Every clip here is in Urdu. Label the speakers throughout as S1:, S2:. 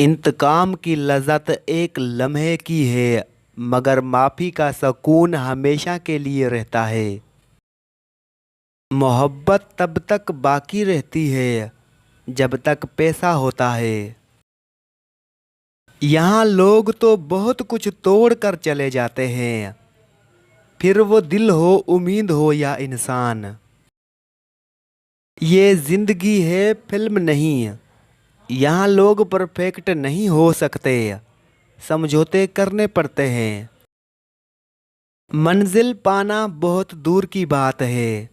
S1: انتقام کی لذت ایک لمحے کی ہے، مگر معافی کا سکون ہمیشہ کے لیے رہتا ہے۔ محبت تب تک باقی رہتی ہے جب تک پیسہ ہوتا ہے۔ یہاں لوگ تو بہت کچھ توڑ کر چلے جاتے ہیں، پھر وہ دل ہو، امید ہو یا انسان۔ یہ زندگی ہے، فلم نہیں۔ یہاں لوگ پرفیکٹ نہیں ہو سکتے، سمجھوتے کرنے پڑتے ہیں۔ منزل پانا بہت دور کی بات ہے،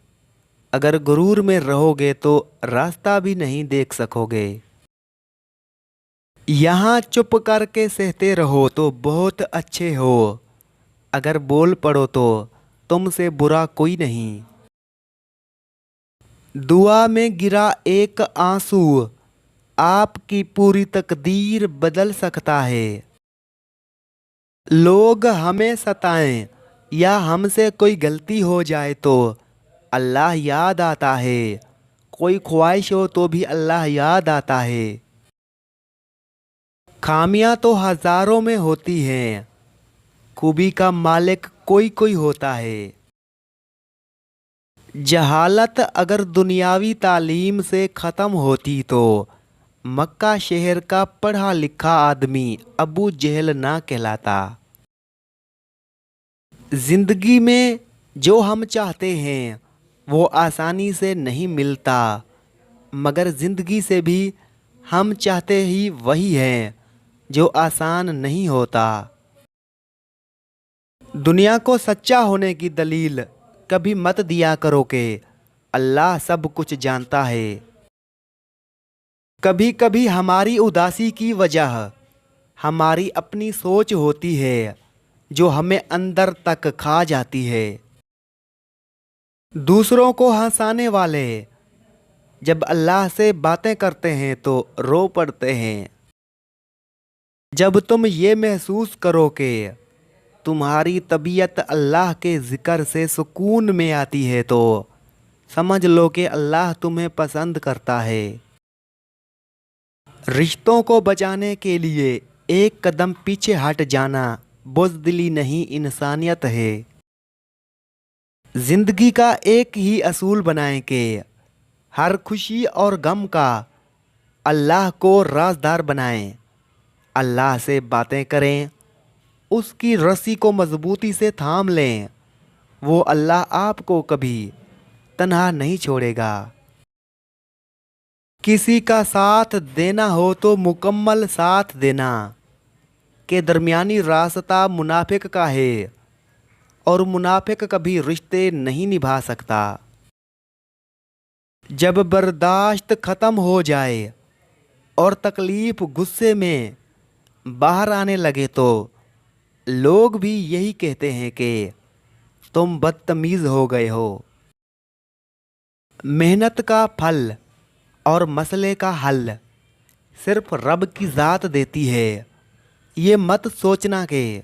S1: اگر غرور میں رہو گے تو راستہ بھی نہیں دیکھ سکو گے۔ یہاں چپ کر کے سہتے رہو تو بہت اچھے ہو، اگر بول پڑو تو تم سے برا کوئی نہیں۔ دعا میں گرا ایک آنسو آپ کی پوری تقدیر بدل سکتا ہے۔ لوگ ہمیں ستائیں یا ہم سے کوئی غلطی ہو جائے تو اللہ یاد آتا ہے، کوئی خواہش ہو تو بھی اللہ یاد آتا ہے۔ خامیاں تو ہزاروں میں ہوتی ہیں، خوبی کا مالک کوئی کوئی ہوتا ہے۔ جہالت اگر دنیاوی تعلیم سے ختم ہوتی تو مکہ شہر کا پڑھا لکھا آدمی ابو جہل نہ کہلاتا۔ زندگی میں جو ہم چاہتے ہیں وہ آسانی سے نہیں ملتا، مگر زندگی سے بھی ہم چاہتے ہی وہی ہیں جو آسان نہیں ہوتا۔ دنیا کو سچا ہونے کی دلیل کبھی مت دیا کرو کہ اللہ سب کچھ جانتا ہے۔ کبھی کبھی ہماری اداسی کی وجہ ہماری اپنی سوچ ہوتی ہے جو ہمیں اندر تک کھا جاتی ہے۔ دوسروں کو ہنسانے والے جب اللہ سے باتیں کرتے ہیں تو رو پڑتے ہیں۔ جب تم یہ محسوس کرو کہ تمہاری طبیعت اللہ کے ذکر سے سکون میں آتی ہے تو سمجھ لو کہ اللہ تمہیں پسند کرتا ہے۔ رشتوں کو بچانے کے لیے ایک قدم پیچھے ہٹ جانا بزدلی نہیں، انسانیت ہے۔ زندگی کا ایک ہی اصول بنائیں کہ ہر خوشی اور غم کا اللہ کو رازدار بنائیں، اللہ سے باتیں کریں، اس کی رسی کو مضبوطی سے تھام لیں، وہ اللہ آپ کو کبھی تنہا نہیں چھوڑے گا۔ کسی کا ساتھ دینا ہو تو مکمل ساتھ دینا، کہ درمیانی راستہ منافق کا ہے اور منافق کبھی رشتے نہیں نبھا سکتا۔ جب برداشت ختم ہو جائے اور تکلیف غصے میں باہر آنے لگے تو لوگ بھی یہی کہتے ہیں کہ تم بدتمیز ہو گئے ہو۔ محنت کا پھل اور مسئلے کا حل صرف رب کی ذات دیتی ہے، یہ مت سوچنا کہ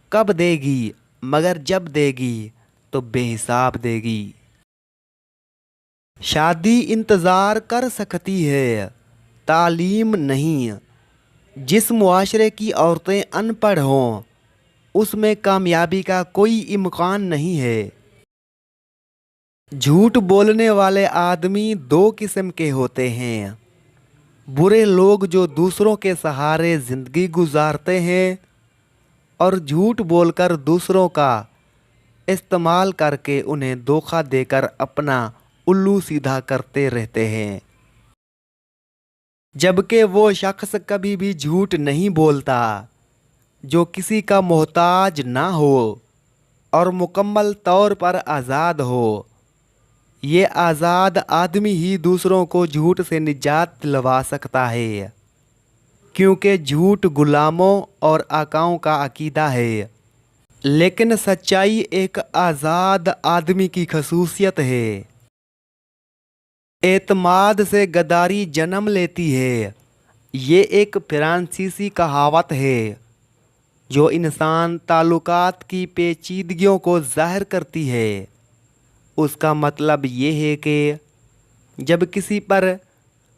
S1: کب دے گی، مگر جب دے گی تو بے حساب دے گی۔ شادی انتظار کر سکتی ہے، تعلیم نہیں۔ جس معاشرے کی عورتیں ان پڑھ ہوں اس میں کامیابی کا کوئی امکان نہیں ہے۔ جھوٹ بولنے والے آدمی دو قسم کے ہوتے ہیں، برے لوگ جو دوسروں کے سہارے زندگی گزارتے ہیں اور جھوٹ بول کر دوسروں کا استعمال کر کے انہیں دھوکہ دے کر اپنا الو سیدھا کرتے رہتے ہیں۔ جبکہ وہ شخص کبھی بھی جھوٹ نہیں بولتا جو کسی کا محتاج نہ ہو اور مکمل طور پر آزاد ہو۔ یہ آزاد آدمی ہی دوسروں کو جھوٹ سے نجات دلوا سکتا ہے، کیونکہ جھوٹ غلاموں اور آقاؤں کا عقیدہ ہے، لیکن سچائی ایک آزاد آدمی کی خصوصیت ہے۔ اعتماد سے غداری جنم لیتی ہے، یہ ایک فرانسیسی کہاوت ہے جو انسان تعلقات کی پیچیدگیوں کو ظاہر کرتی ہے۔ اس کا مطلب یہ ہے کہ جب کسی پر